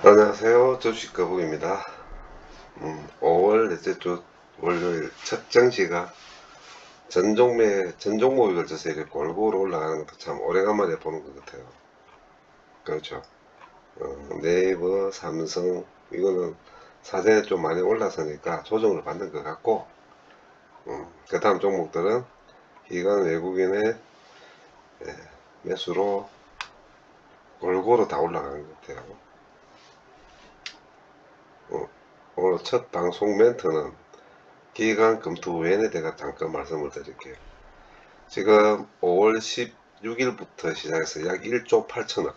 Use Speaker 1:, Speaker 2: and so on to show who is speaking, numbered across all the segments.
Speaker 1: 안녕하세요. 주식거북입니다. 5월 넷째 주 월요일 첫 정시가 전 종목에 걸쳐서 이렇게 골고루 올라가는 것도 참 오래간만에 보는 것 같아요. 그렇죠. 네이버, 삼성, 이거는 사전에 좀 많이 올라서니까 조정을 받는 것 같고, 그 다음 종목들은 기관 외국인의 매수로 골고루 다 올라가는 것 같아요. 오늘 첫 방송 멘트는 기관 검토 외에 대해서 잠깐 말씀을 드릴게요. 지금 5월 16일부터 시작해서 약 1조 8천억.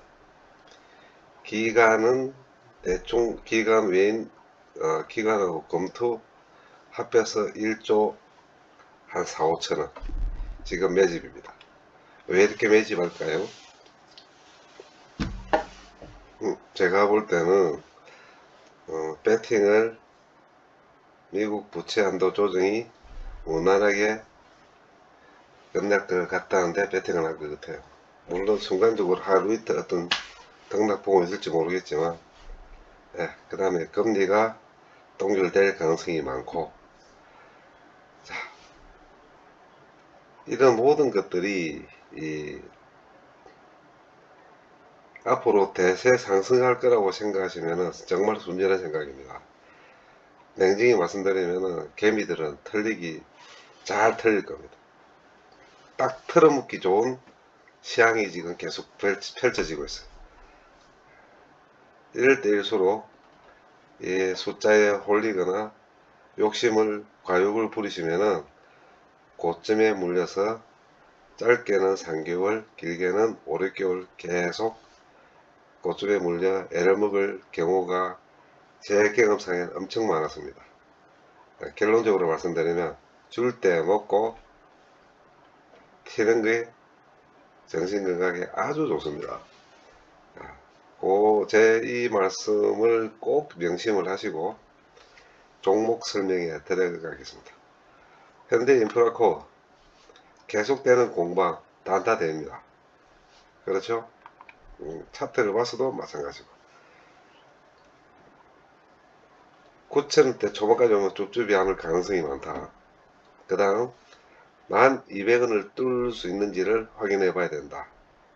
Speaker 1: 기간은 대충 기간 외인 기간하고 검토 합해서 1조 한 4, 5천억. 지금 매집입니다. 왜 이렇게 매집할까요? 제가 볼 때는 배팅을 미국 부채 한도 조정이 무난하게 끝날 것 같다는데 배팅을 한 것 같아요. 물론 순간적으로 하루 이틀 어떤 등락폭은 있을지 모르겠지만, 그 다음에 금리가 동결될 가능성이 많고, 자, 이런 모든 것들이 앞으로 대세 상승할 거라고 생각하시면 정말 순진한 생각입니다. 냉정히 말씀드리면 개미들은 털리기 잘 털릴 겁니다. 딱 털어먹기 좋은 시향이 지금 계속 펼쳐지고 있어요. 이럴 때일수록 숫자에 홀리거나 과욕을 부리시면은 고점에 물려서 짧게는 3개월, 길게는 5, 6개월 계속 고점에 물려 애를 먹을 경우가 제 경험상에는 엄청 많았습니다. 결론적으로 말씀드리면 줄 때 먹고 튀는 게 정신건강에 아주 좋습니다. 제 이 말씀을 꼭 명심을 하시고 종목 설명에 들어가겠습니다. 현대인프라코 계속되는 공방 단타대입니다. 그렇죠? 차트를 봐서도 마찬가지고 9,000원대 초반까지 오면 쭈쭈비 하는 가능성이 많다. 그 다음 1200원을 뚫을 수 있는지를 확인해 봐야 된다.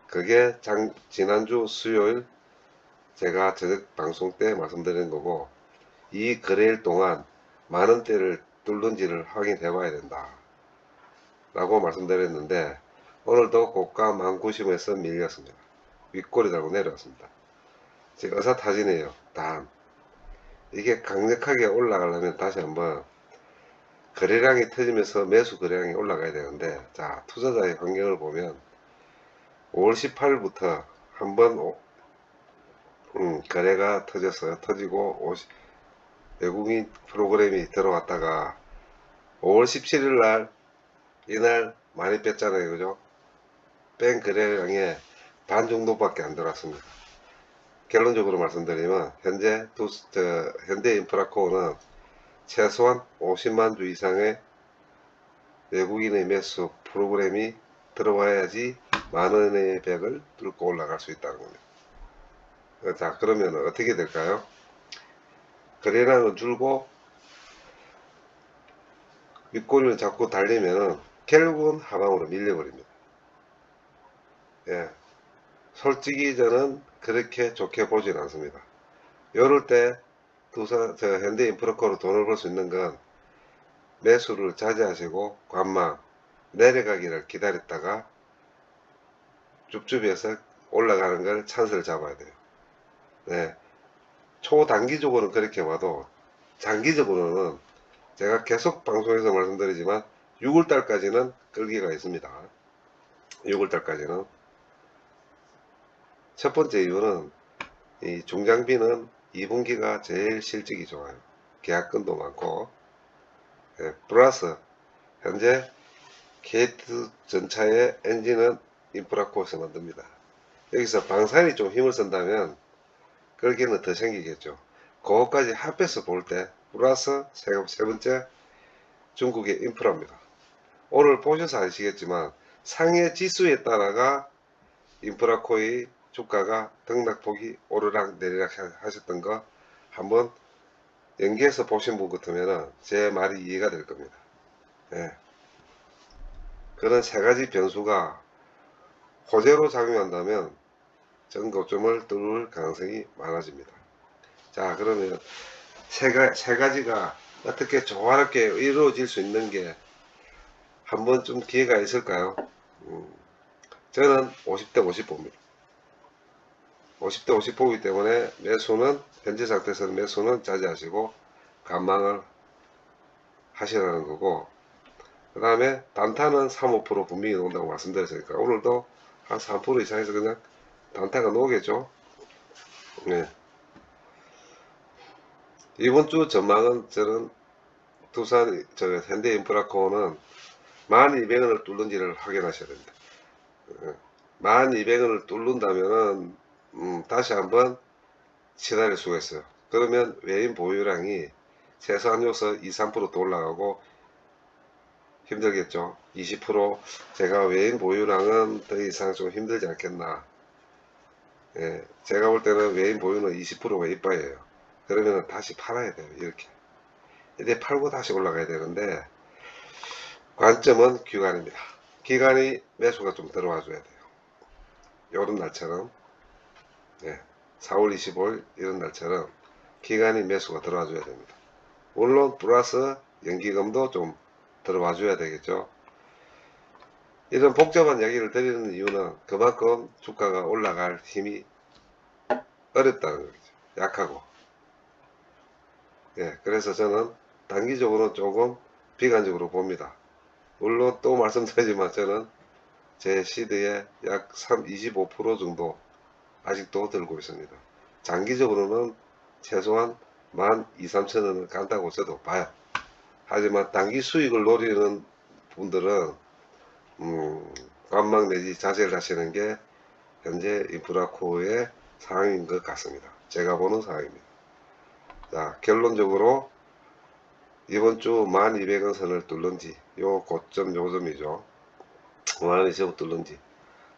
Speaker 1: 그게 지난주 수요일 제가 저녁 방송 때 말씀드린 거고, 이 거래일 동안 만원대를 뚫는지를 확인해 봐야 된다 라고 말씀드렸는데, 오늘도 고가 1090에서 밀렸습니다. 윗꼬리 달고 내려왔습니다. 지금 의사타진이에요. 다음 이게 강력하게 올라가려면 다시 한번 거래량이 터지면서 매수 거래량이 올라가야 되는데, 자, 투자자의 환경을 보면 5월 18일부터 한번 거래가 터지고 외국인 프로그램이 들어왔다가 5월 17일 날 이날 많이 뺐잖아요. 그죠? 뺀 거래량의 반 정도밖에 안 들어왔습니다. 결론적으로 말씀드리면 현대인프라코어는 최소한 50만 주 이상의 외국인의 매수 프로그램이 들어와야지 만원의 벽을 뚫고 올라갈 수 있다는 겁니다. 자, 그러면 어떻게 될까요? 거래량은 줄고 윗꼬리를 잡고 달리면 결국은 하방으로 밀려버립니다. 예, 솔직히 저는 그렇게 좋게 보진 않습니다. 이럴 때 현대인프라코로 돈을 벌 수 있는 건 매수를 자제하시고 관망 내려가기를 기다렸다가 줍줍이에서 올라가는 걸 찬스를 잡아야 돼요. 네, 초단기적으로는 그렇게 봐도 장기적으로는 제가 계속 방송에서 말씀드리지만 6월달까지는 끌기가 있습니다. 6월달까지는. 첫 번째 이유는 이 중장비는 2분기가 제일 실적이 좋아요. 계약건도 많고, 플러스 현재 게이트 전차의 엔진은 인프라코에서 만듭니다. 여기서 방산이 좀 힘을 쓴다면 끌기는 더 생기겠죠. 그것까지 합해서 볼 때 플러스 세 번째 중국의 인프라입니다. 오늘 보셔서 아시겠지만 상해 지수에 따라가 인프라코의 주가가 등락폭이 오르락 내리락 하셨던 거 한번 연기해서 보신 분 같으면 제 말이 이해가 될 겁니다. 예. 그런 세 가지 변수가 호재로 작용한다면 전고점을 뚫을 가능성이 많아집니다. 자, 그러면 세 가지가 어떻게 조화롭게 이루어질 수 있는 게 한 번쯤 기회가 있을까요? 저는 50대 50 봅니다. 50대 50 보기 때문에 매수는 현재 상태에서는 매수는 자제하시고 관망을 하시라는 거고, 그 다음에 단타는 3, 5% 분명히 나온다고 말씀드렸으니까 오늘도 한 3% 이상에서 그냥 단타가 나오겠죠. 네. 이번 주 전망은 저는 두산 현대인프라코어는 1200원을 뚫는지를 확인하셔야 됩니다. 1200원을 뚫는다면은 다시 한번 시달릴 수가 있어요. 그러면 외인 보유량이 최소한 요서 2, 3%더 올라가고 힘들겠죠. 20% 제가 외인 보유량은 더 이상 좀 힘들지 않겠나. 예, 제가 볼 때는 외인 보유는 20%가 이빠이에요. 그러면 다시 팔아야 돼요. 이렇게. 이제 팔고 다시 올라가야 되는데 관점은 기관입니다. 기관이 매수가 좀 들어와 줘야 돼요. 요런 날처럼, 예, 4월 25일 이런 날처럼 기관이 매수가 들어와 줘야 됩니다. 물론 플러스 연기금도 좀 들어와 줘야 되겠죠. 이런 복잡한 이야기를 드리는 이유는 그만큼 주가가 올라갈 힘이 어렵다는 거죠. 약하고. 예, 그래서 저는 단기적으로는 조금 비관적으로 봅니다. 물론 또 말씀드리지만 저는 제 시드의 약 25% 정도 아직도 들고 있습니다. 장기적으로는 최소한 12,000~13,000원을 간다고 저도 봐요. 하지만 단기 수익을 노리는 분들은 관망 내지 자제를 하시는 게 현재 인프라코어의 상황인 것 같습니다. 제가 보는 상황입니다. 자, 결론적으로 이번 주 1200원 선을 뚫는지, 요 고점 요점이죠. 12,000원 뚫는지,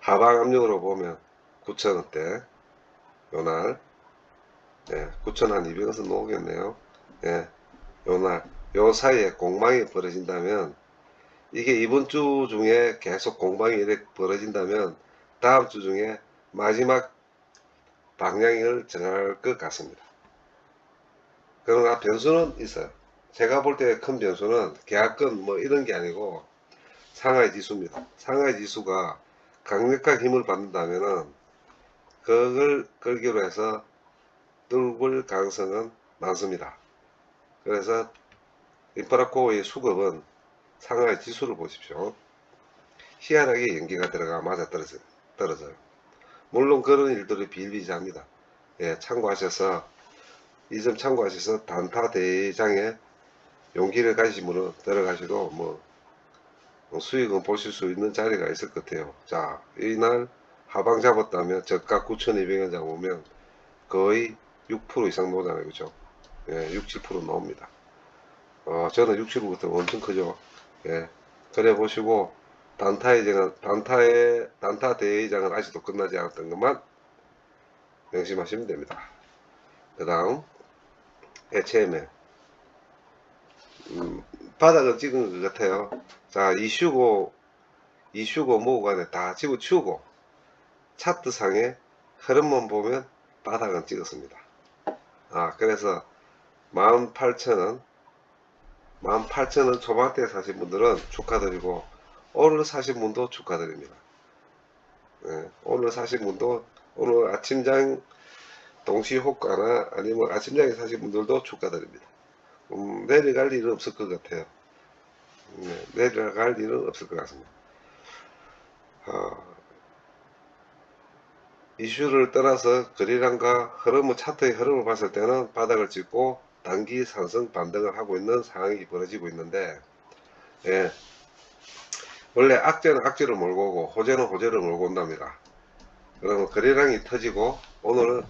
Speaker 1: 하방 압력으로 보면 9,000원대, 요날, 예, 9,200원 선 나오겠네요. 예, 요날, 요 사이에 공방이 벌어진다면, 이게 이번 주 중에 계속 공방이 이렇게 벌어진다면, 다음 주 중에 마지막 방향을 정할 것 같습니다. 그러나 변수는 있어요. 제가 볼 때 큰 변수는 계약권 뭐 이런 게 아니고 상하이 지수입니다. 상하이 지수가 강력한 힘을 받는다면은 그걸 끌기로 해서 뚫을 가능성은 많습니다. 그래서 인프라코어의 수급은 상하이 지수를 보십시오. 희한하게 연기가 들어가 맞아 떨어져요. 물론 그런 일들이 비일비재합니다. 예, 참고하셔서 이 점 참고하셔서 단타 대장에 용기를 가지신 분은 들어가시고 뭐 수익은 보실 수 있는 자리가 있을 것 같아요. 자, 이날 하방 잡았다면 저가 9,200원 잡으면 거의 6% 이상 나오잖아요. 그죠? 예, 6, 7% 나옵니다. 저는 6, 7%부터 엄청 크죠. 예. 그래 보시고 단타 대회장은 아직도 끝나지 않았던 것만 명심하시면 됩니다. 그 다음 HML 바닥을 찍은 것 같아요. 자, 이슈고 뭐고 간에 다 집어치우고 차트상의 흐름만 보면 바닥은 찍었습니다. 그래서 18,000원 18,000원 초반대 사신 분들은 축하드리고 오늘 사신 분도 축하드립니다. 예, 오늘 사신 분도 오늘 아침장 동시 호가나 아니면 아침장에 사신 분들도 축하드립니다. 내려갈 일은 없을 것 같아요. 내려갈 일은 없을 것 같습니다. 이슈를 떠나서 거래량과 흐름을 차트의 흐름을 봤을 때는 바닥을 찍고 단기 상승 반등을 하고 있는 상황이 벌어지고 있는데, 예, 원래 악재는 악재를 몰고 오고 호재는 호재를 몰고 온답니다. 그러면 거래량이 터지고 오늘은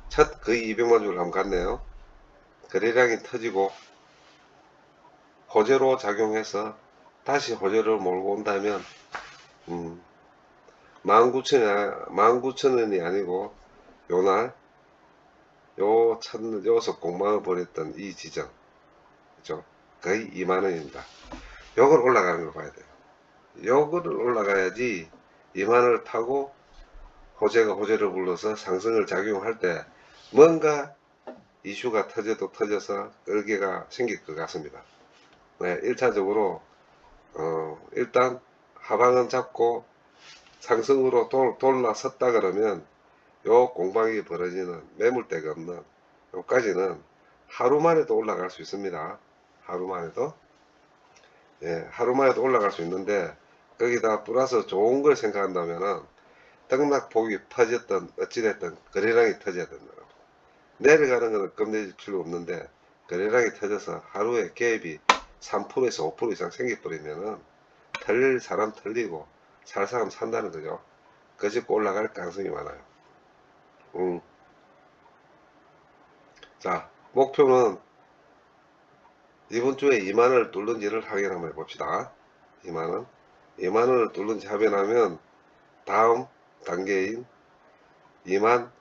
Speaker 1: 첫 거의 200만 주를 한번 갔네요. 거래량이 터지고 호재로 작용해서 다시 호재를 몰고 온다면 19,000원이 아니고 요날 여기서 공방을 벌였던 이 지점, 그죠? 거의 2만원입니다. 요걸 올라가는 걸 봐야 돼요. 요거를 올라가야지 2만원을 타고 호재가 호재를 불러서 상승을 작용할 때 뭔가 이슈가 터져서 끌개가 생길 것 같습니다. 네, 1차적으로 일단 하방은 잡고 상승으로 돌아섰다 그러면 요 공방이 벌어지는 매물대가 없는 요까지는 하루 만에도 올라갈 수 있습니다. 하루 만에도, 예, 하루 만에도 올라갈 수 있는데, 거기다 플러스 좋은 걸 생각한다면은 등락폭이 터졌던 어찌됐든 거래량이 터져야 된다. 내려가는 것은 겁내질 필요 없는데 거래량이 터져서 하루에 갭이 3%에서 5% 이상 생겨버리면은 털릴 사람 털리고 살 사람 산다는 거죠. 거짓고 올라갈 가능성이 많아요. 자, 목표는 이번 주에 2만원을 뚫는지를 확인 한번 해봅시다. 2만원. 2만원을 뚫는지 확인하면 다음 단계인 2만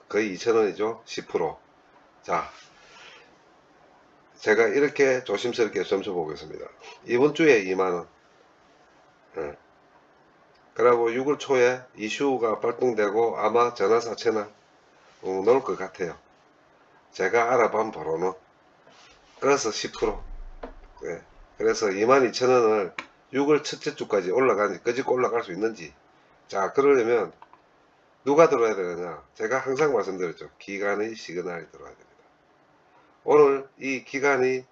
Speaker 1: 거의 2천원이죠. 10%. 자, 제가 이렇게 조심스럽게 점수 보겠습니다. 이번 주에 2만원. 예. 그리고 6월 초에 이슈가 발동되고 아마 전화사채나 놓을 것 같아요. 제가 알아본 바로는. 그래서 10%. 예. 그래서 22,000원을 6월 첫째 주까지 끄집고 올라갈 수 있는지. 자, 그러려면 누가 들어야 되느냐. 제가 항상 말씀드렸죠. 기간의 시그널이 들어야 됩니다. 오늘 이 기간이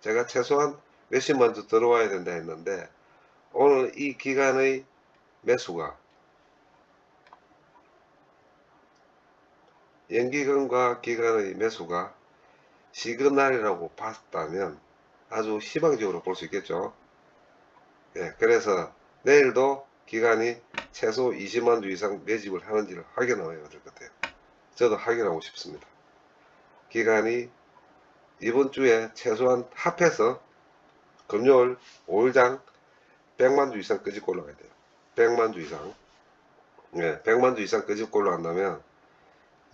Speaker 1: 제가 최소한 몇십만 주 들어와야 된다 했는데 오늘 이 기간의 매수가 연기금과 기간의 매수가 시그널이라고 봤다면 아주 희망적으로 볼 수 있겠죠. 예, 그래서 내일도 기간이 최소 20만 주 이상 매집을 하는지를 확인해야 될 것 같아요. 저도 확인하고 싶습니다. 기간이 이번 주에 최소한 합해서 금요일 5일장 100만 주 이상 끄집고 올라가야 돼요. 100만 주 이상. 예, 100만 주 이상 끄집고 올라간다면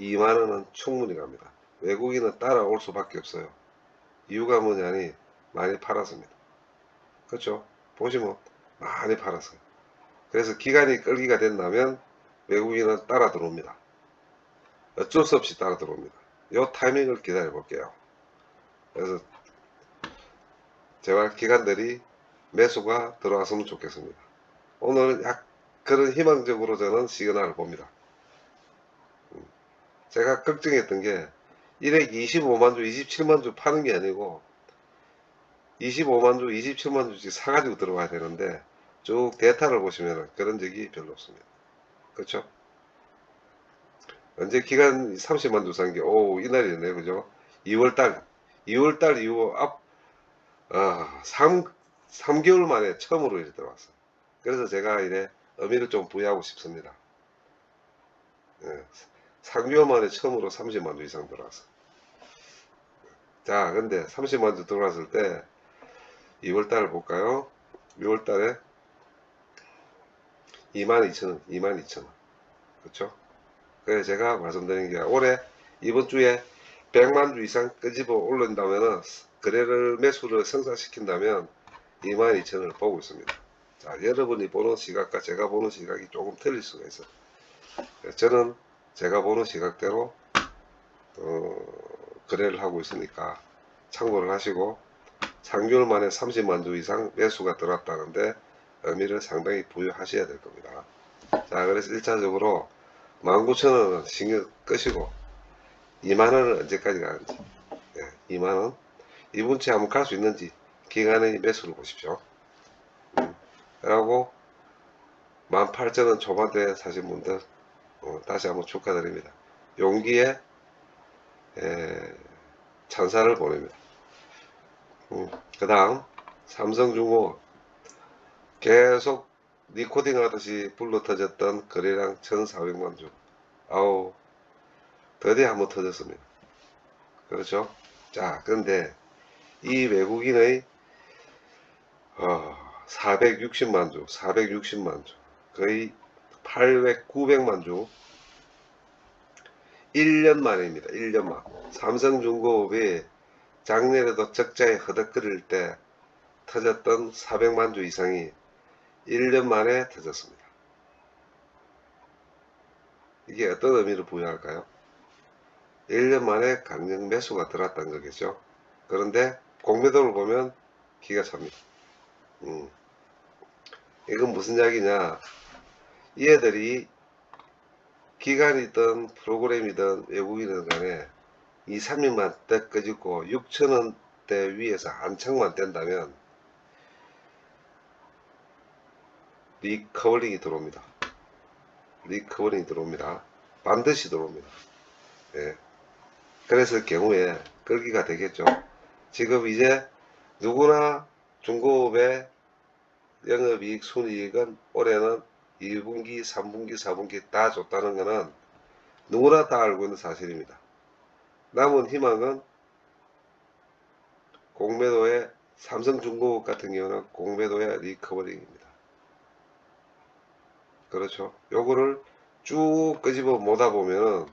Speaker 1: 2만원은 충분히 갑니다. 외국인은 따라올 수밖에 없어요. 이유가 뭐냐니 많이 팔았습니다. 그렇죠? 보시면 많이 팔았어요. 그래서 기간이 끌기가 된다면 외국인은 따라 들어옵니다. 어쩔 수 없이 따라 들어옵니다. 이 타이밍을 기다려 볼게요. 그래서 제발 기관들이 매수가 들어왔으면 좋겠습니다. 오늘 그런 희망적으로 저는 시그널을 봅니다. 제가 걱정했던 게 1회 25만 주, 27만 주 파는 게 아니고 25만 주, 27만 주씩 사가지고 들어와야 되는데 쭉 데이터를 보시면 그런 적이 별로 없습니다. 그렇죠? 언제 기간 30만 주 산 게, 오, 이날이네, 그죠? 2월달 이후 3개월 만에 처음으로 이렇게 들어왔어요. 그래서 제가 이래 의미를 좀 부여하고 싶습니다. 예, 3개월 만에 처음으로 30만 주 이상 들어왔어요. 자, 근데 30만 주 들어왔을 때 2월달을 볼까요? 6월달에 22,000원, 22,000원. 그렇죠? 그래서 제가 말씀드린 게 올해 이번 주에 100만 주 이상 끄집어 올린다면은 거래를 매수를 성사시킨다면 22,000원을 보고 있습니다. 자, 여러분이 보는 시각과 제가 보는 시각이 조금 틀릴 수가 있어요. 저는 제가 보는 시각대로 거래를 하고 있으니까 참고를 하시고 3개월 만에 30만 주 이상 매수가 들어왔다는데 의미를 상당히 부여하셔야 될 겁니다. 자, 그래서 1차적으로 19,000원은 신경 끄시고 2만원은 언제까지 가는지, 예, 2만원 이번 주에 한번 갈 수 있는지 기간의 매수를 보십시오. 그리고 18,000원 초반대에 사신 분들 다시 한번 축하드립니다. 용기에 찬사를 보냅니다. 그 다음 삼성중공 계속 니코딩 하듯이 불러 터졌던 거래량 1,400만 주. 아우, 드디어 한번 터졌습니다. 그렇죠? 자, 그런데 이 외국인의 460만 주, 460만 주. 거의 800, 900만 주 1년 만입니다. 1년 만. 삼성중공업이 작년에도 적자에 허덕거릴 때 터졌던 400만 주 이상이 1년 만에 터졌습니다. 이게 어떤 의미를 부여할까요? 1년 만에 강력 매수가 들어왔다는 거겠죠. 그런데 공매도를 보면 기가 찹니다. 이건 무슨 이야기냐? 이 애들이 기관이든 프로그램이든 외국인이든 간에 2, 3일만 딱 꺼지고 6천원대 위에서 한창만 뗀다면 리커버링이 들어옵니다. 리커버링이 들어옵니다. 반드시 들어옵니다. 예. 그랬을 경우에 끌기가 되겠죠. 지금 이제 누구나 중공업의 영업이익, 순이익은 올해는 2분기, 3분기, 4분기 다 줬다는 것은 누구나 다 알고 있는 사실입니다. 남은 희망은 공매도의 삼성중공업 같은 경우는 공매도의 리커버링입니다. 그렇죠. 요거를 쭉 끄집어 모다 보면은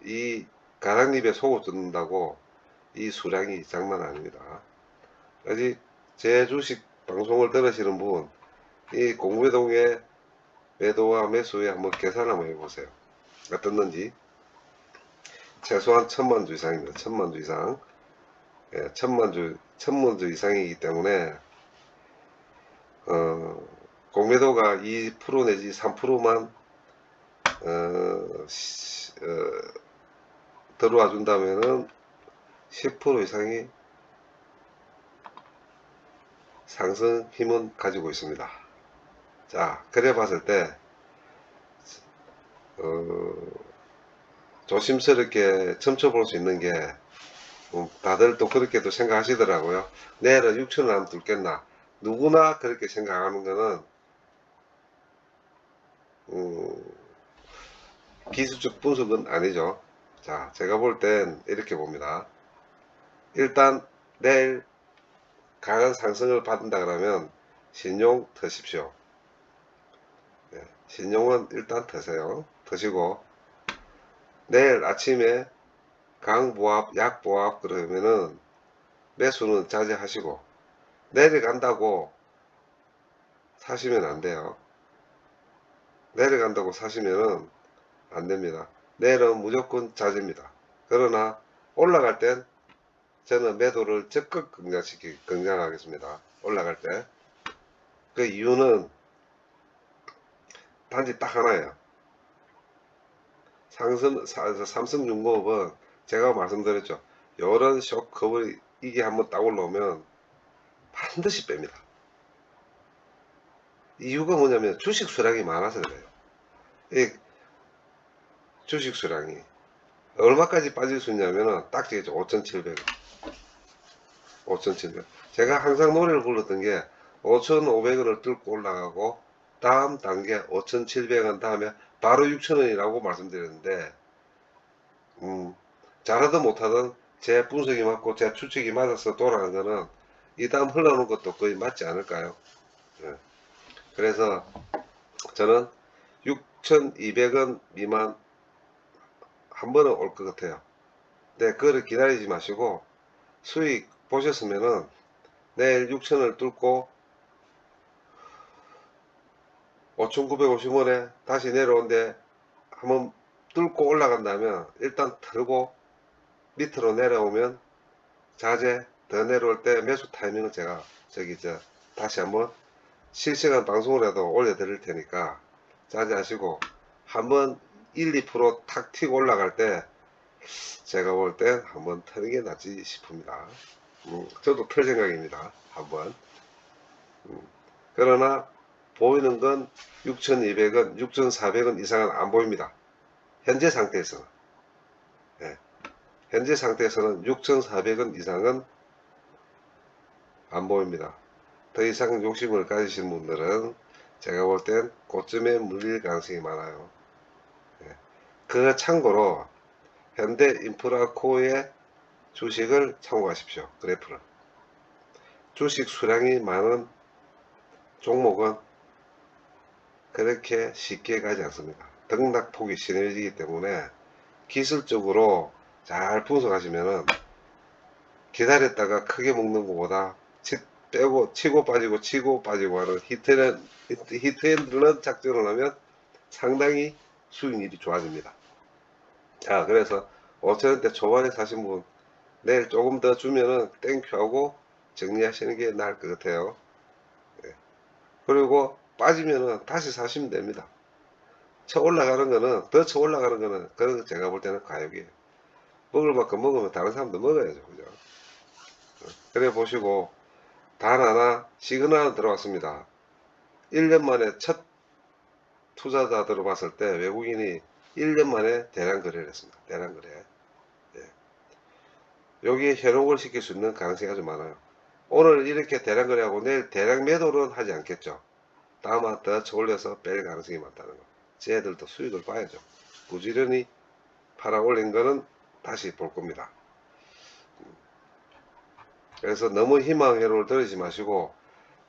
Speaker 1: 이 가랑잎에 속을 뜯는다고 이 수량이 장난 아닙니다. 아직 제 주식 방송을 들으시는 분, 이 공매도의 매도와 매수에 한번 계산 한번 해보세요. 어떻는지. 최소한 1000만 주 이상입니다. 1000만 주 이상. 예, 1000만 주 이상이기 때문에 공매도가 2% 내지 3%만 들어와 준다면은 10% 이상이 상승 힘은 가지고 있습니다. 자, 그래 봤을 때 조심스럽게 첨쳐볼 수 있는 게 다들 또 그렇게도 생각하시더라고요. 내일은 6천원 안 뚫겠나. 누구나 그렇게 생각하는 거는 기술적 분석은 아니죠. 자, 제가 볼 땐 이렇게 봅니다. 일단 내일 강한 상승을 받는다 그러면 신용 터십시오. 네, 신용은 일단 터세요. 터시고 내일 아침에 강보합, 약보합 그러면은 매수는 자제하시고 내려간다고 사시면 안 돼요. 내려간다고 사시면은 안 됩니다. 내일은 무조건 자제입니다. 그러나 올라갈 땐 저는 매도를 적극 긍정하겠습니다. 올라갈 때. 그 이유는 단지 딱 하나예요. 삼성중공업은 제가 말씀드렸죠. 이런 쇼크업을 이게 한번 딱 올라오면 반드시 뺍니다. 이유가 뭐냐면 주식 수량이 많아서 그래요. 이 주식 수량이 얼마까지 빠질 수 있냐면은 딱 되겠죠. 5,700원. 5,700원. 제가 항상 노래를 불렀던 게 5,500원을 뚫고 올라가고 다음 단계 5,700원 다음에 바로 6,000원이라고 말씀드렸는데 잘하든 못하든 제 분석이 맞고 제 추측이 맞아서 돌아간 거는 이 다음 흘러오는 것도 거의 맞지 않을까요? 예. 그래서 저는 6,200원 미만 한 번은 올 것 같아요. 근데 그거를 기다리지 마시고 수익 보셨으면은 내일 6,000원을 뚫고 5,950원에 다시 내려온데 한번 뚫고 올라간다면 일단 털고 밑으로 내려오면 자재 더 내려올 때 매수 타이밍을 제가 다시 한번 실시간 방송으로라도 올려드릴 테니까 자제하시고 한번 1, 2%탁 튀고 올라갈 때 제가 볼 땐 한번 터는 게 낫지 싶습니다. 저도 털 생각입니다. 한번. 그러나 보이는 건 6,200원, 6,400원 이상은 안 보입니다. 현재 상태에서는. 네. 현재 상태에서는 6,400원 이상은 안 보입니다. 더 이상 욕심을 가지신 분들은 제가 볼 땐 고점에 물릴 가능성이 많아요. 네. 그 참고로 현대인프라코어의 주식을 참고하십시오. 그래프를. 주식 수량이 많은 종목은 그렇게 쉽게 가지 않습니다. 등락폭이 심해지기 때문에 기술적으로 잘 분석하시면은 기다렸다가 크게 먹는 것보다 빼고 치고 빠지고 치고 빠지고 하는 히트앤런 작전을 하면 상당히 수익률이 좋아집니다. 자, 그래서 5천원대 초반에 사신 분 내일 조금 더 주면은 땡큐하고 정리하시는 게 나을 것 같아요. 예. 그리고 빠지면은 다시 사시면 됩니다. 쳐 올라가는 거는, 더 쳐 올라가는 거는, 그건 제가 볼 때는 과욕이에요. 먹을 만큼 먹으면 다른 사람도 먹어야죠. 그죠? 그래 보시고, 단 하나, 시그널 하나 들어왔습니다. 1년 만에 첫 투자자 들어봤을 때 외국인이 1년 만에 대량 거래를 했습니다. 대량 거래. 예. 여기에 현혹을 시킬 수 있는 가능성이 아주 많아요. 오늘 이렇게 대량 거래하고 내일 대량 매도는 하지 않겠죠. 다만 더 쳐올려서 뺄 가능성이 많다는 거. 쟤들도 수익을 봐야죠. 부지런히 팔아 올린 거는 다시 볼 겁니다. 그래서 너무 희망회로를 들이지 마시고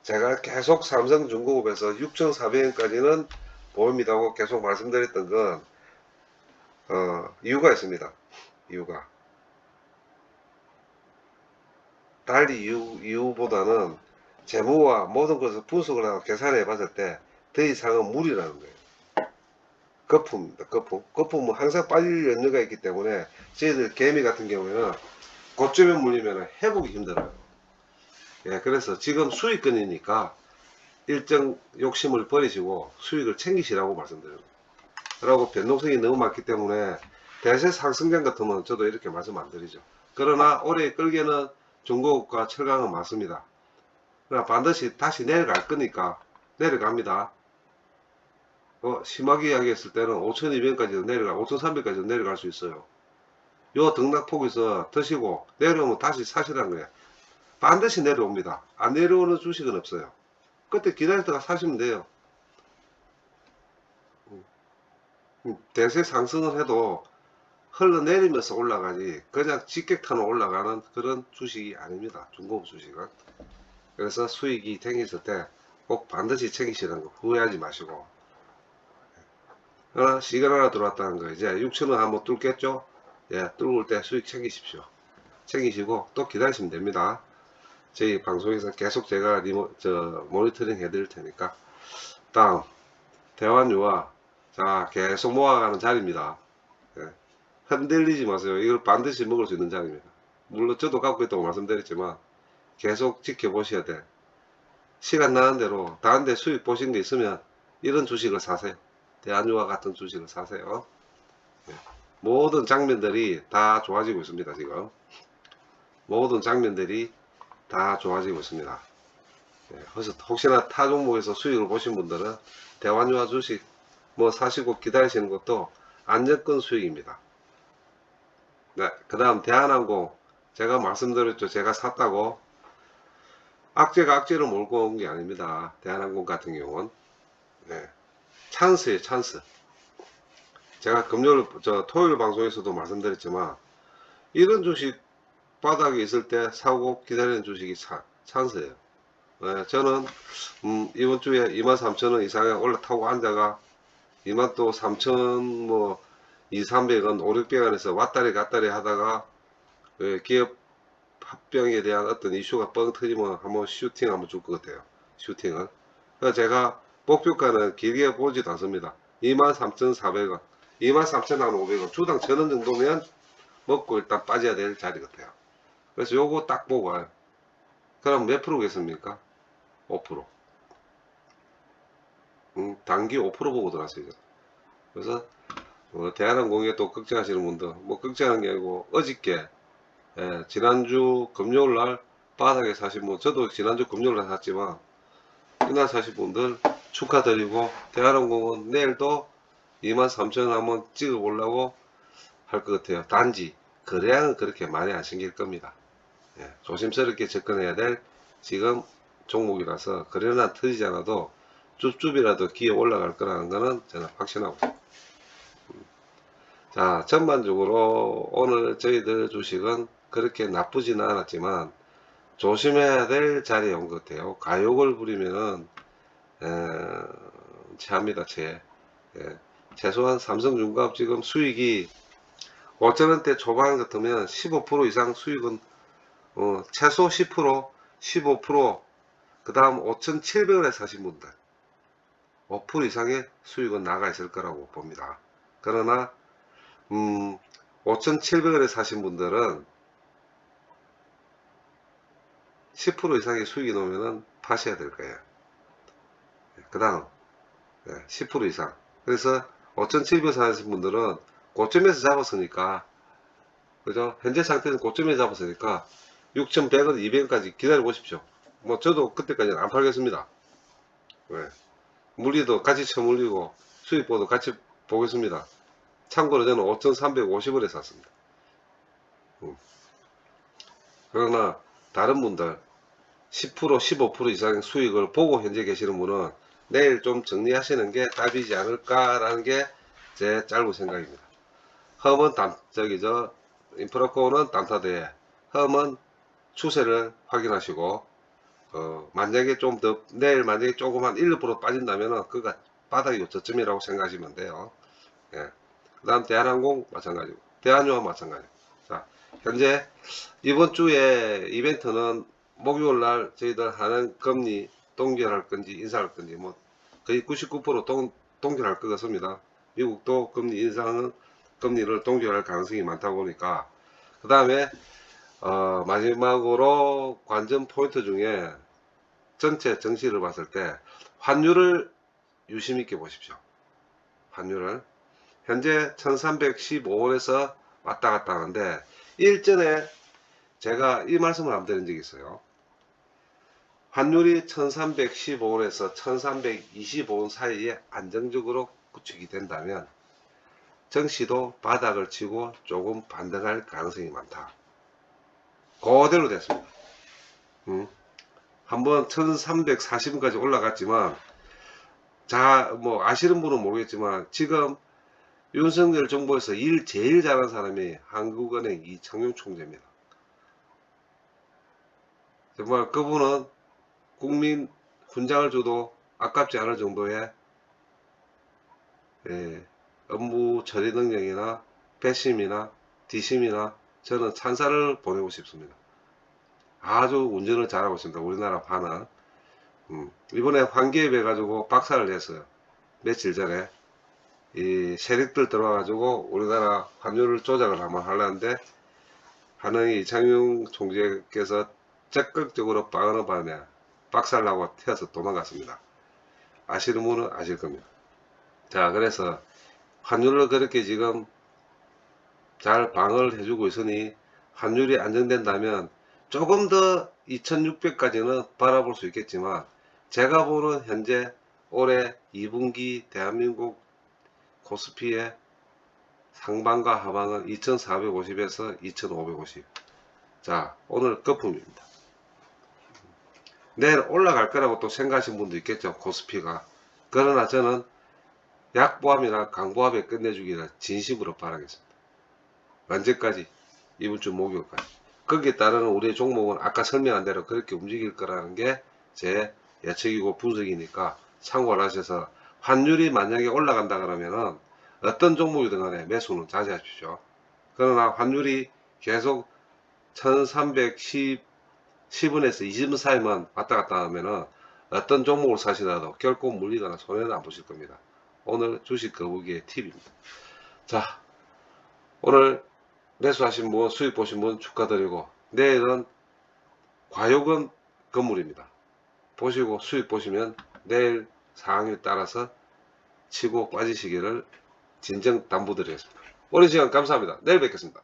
Speaker 1: 제가 계속 삼성중공업에서 6,400원까지는 보입니다고 계속 말씀드렸던 건 이유가 있습니다. 이유가 달리 이유보다는 재무와 모든 것을 분석을 하고 계산해 봤을 때 더 이상은 무리라는 거예요. 거품입니다. 거품. 거품은 항상 빠질 염려가 있기 때문에 저희들 개미 같은 경우에는 고점에 물리면 회복이 힘들어요. 예, 그래서 지금 수익권이니까 일정 욕심을 버리시고 수익을 챙기시라고 말씀드립니다. 그리고 변동성이 너무 많기 때문에 대세 상승장 같으면 저도 이렇게 말씀 안 드리죠. 그러나 올해 끌게는 중고급과 철강은 많습니다. 그러나 반드시 다시 내려갈 거니까 내려갑니다. 심하게 이야기했을 때는 5,200까지도 내려가, 5,300까지도 내려갈 수 있어요. 요 등락폭에서 드시고 내려오면 다시 사시라는 거예요. 반드시 내려옵니다. 안 내려오는 주식은 없어요. 그때 기다렸다가 사시면 돼요. 대세 상승을 해도 흘러내리면서 올라가지 그냥 직격탄으로 올라가는 그런 주식이 아닙니다. 중고급 주식은. 그래서 수익이 생겼을 때 꼭 반드시 챙기시는 거 후회하지 마시고. 시간 하나 들어왔다는 거 이제 6천원 한번 뚫겠죠? 예, 뚫을 때 수익 챙기십시오. 챙기시고 또 기다리시면 됩니다. 저희 방송에서 계속 제가 모니터링 해드릴 테니까. 다음 대환유화. 자, 계속 모아가는 자리입니다. 예, 흔들리지 마세요. 이걸 반드시 먹을 수 있는 자리입니다. 물론 저도 갖고 있다고 말씀드렸지만 계속 지켜보셔야 돼. 시간 나는 대로 다른 데 수익 보신 게 있으면 이런 주식을 사세요. 대한유화 같은 주식을 사세요. 예, 모든 장면들이 다 좋아지고 있습니다. 지금 모든 장면들이 다 좋아지고 있습니다. 예, 그래서 혹시나 타 종목에서 수익을 보신 분들은 대환유화 주식 뭐 사시고 기다리시는 것도 안정권 수익입니다. 네, 그 다음 대한항공 제가 말씀드렸죠. 제가 샀다고 악재가 악재를 몰고 온 게 아닙니다. 대한항공 같은 경우는 네, 찬스예요. 찬스. 제가 토요일 방송에서도 말씀드렸지만 이런 주식 바닥에 있을 때 사고 기다리는 주식이 찬스예요. 네, 저는 이번 주에 23,000원 이상에 올라타고 앉아가 23,000 뭐 2,300원 5,600원에서 왔다리 갔다리 하다가 기업 합병에 대한 어떤 이슈가 뻥 터지면 한번 슈팅 한번 줄 것 같아요. 슈팅은. 그래서 제가 목표가는 길게 보지도 않습니다. 23,400원 23,500원 주당 1,000원 정도면 먹고 일단 빠져야 될 자리 같아요. 그래서 요거 딱 보고 와요. 그럼 몇 프로겠습니까? 5%. 단기 5% 보고 들어왔어요. 그래서 대한항공에 또 걱정하시는 분들 뭐 걱정하는 게 아니고 어저께 지난주 금요일날 바닥에 사신 분 저도 지난주 금요일날 샀지만 이날 사신 분들 축하드리고 대한항공은 내일도 23,000원 한번 찍어 보려고 할 것 같아요. 단지 거래량은 그렇게 많이 안 생길 겁니다. 예, 조심스럽게 접근해야 될 지금 종목이라서 거래량 터지지 않아도 쭈쭈비라도 기어 올라갈 거라는 거는 저는 확신하고 있습니다. 자, 전반적으로 오늘 저희들 주식은 그렇게 나쁘지는 않았지만 조심해야 될 자리에 온 것 같아요. 가욕을 부리면은 최합니다. 최. 예. 최소한 삼성중공업 지금 수익이 5천원대 초반 같으면 15% 이상 수익은 최소 10%, 15%, 그 다음 5,700원에 사신 분들 5% 이상의 수익은 나가 있을 거라고 봅니다. 그러나 5,700원에 사신 분들은 10% 이상의 수익이 나오면은 파셔야 될 거예요. 그 다음 10% 이상. 그래서 5,700원 사신 분들은 고점에서 잡았으니까, 그죠? 현재 상태는 고점에서 잡았으니까 6,100원, 200원까지 기다려 보십시오. 뭐 저도 그때까지는 안 팔겠습니다. 왜? 물리도 같이 쳐물리고 수익보도 같이 보겠습니다. 참고로 저는 5,350원에 샀습니다. 그러나 다른 분들 10%, 15% 이상의 수익을 보고 현재 계시는 분은 내일 좀 정리하시는 게 답이지 않을까라는 게 제 짧은 생각입니다. 험은 인프라코어는 단타대에, 험은 추세를 확인하시고, 만약에 좀 더, 내일 만약에 조금 한 1, 2% 빠진다면은 그가 바닥이고 저점이라고 생각하시면 돼요. 예. 그 다음 대한항공 마찬가지고, 대한유업 마찬가지고. 자, 현재 이번 주에 이벤트는 목요일 날 저희들 하는 금리 동결할 건지 인상할 건지 뭐 거의 99% 동결할 것 같습니다. 미국도 금리 인상은 금리를 동결할 가능성이 많다 보니까. 그 다음에 마지막으로 관전 포인트 중에 전체 정시를 봤을 때 환율을 유심 있게 보십시오. 환율을 현재 1315원에서 왔다 갔다 하는데 일전에 제가 이 말씀을 한번 드린 적이 있어요. 환율이 1315원에서 1325원 사이에 안정적으로 구축이 된다면 정시도 바닥을 치고 조금 반등할 가능성이 많다. 그대로 됐습니다. 한번 1340원까지 올라갔지만, 뭐 아시는 분은 모르겠지만 지금 윤석열 정부에서 일 제일 잘한 사람이 한국은행 이창용 총재입니다. 정말 그분은 국민 훈장을 줘도 아깝지 않을 정도의 업무 처리 능력이나 배심이나 뒤심이나 저는 찬사를 보내고 싶습니다. 아주 운전을 잘하고 있습니다. 우리나라 반은. 이번에 환기업에 해가지고 박살을 냈어요. 며칠 전에 이 세력들 들어와가지고 우리나라 환율을 조작을 한번 하려는데 하는 이창용 총재께서 적극적으로 방어는 바람에 박살나고 튀어서 도망갔습니다. 아시는 분은 아실 겁니다. 자, 그래서 환율을 그렇게 지금 잘 방어를 해주고 있으니 환율이 안정된다면 조금 더 2600까지는 바라볼 수 있겠지만 제가 보는 현재 올해 2분기 대한민국 코스피의 상방과 하방은 2450에서 2550. 자, 오늘 거품입니다. 내일 올라갈 거라고 또 생각하시는 분도 있겠죠, 코스피가. 그러나 저는 약보합이나 강보합에 끝내주기를 진심으로 바라겠습니다. 언제까지? 이번 주 목요일까지. 거기에 따르는 우리의 종목은 아까 설명한 대로 그렇게 움직일 거라는 게 제 예측이고 분석이니까 참고를 하셔서 환율이 만약에 올라간다 그러면은 어떤 종목이든 간에 매수는 자제하십시오. 그러나 환율이 계속 1310원에서 20원 사이만 왔다 갔다 하면은 어떤 종목을 사시더라도 결코 물리거나 손해는 안 보실 겁니다. 오늘 주식 거북이의 팁입니다. 자, 오늘 매수하신 분, 수익 보신 분 축하드리고 내일은 과요금 건물입니다. 보시고 수익 보시면 내일 상황에 따라서 치고 빠지시기를 진정 당부드리겠습니다. 오랜 시간 감사합니다. 내일 뵙겠습니다.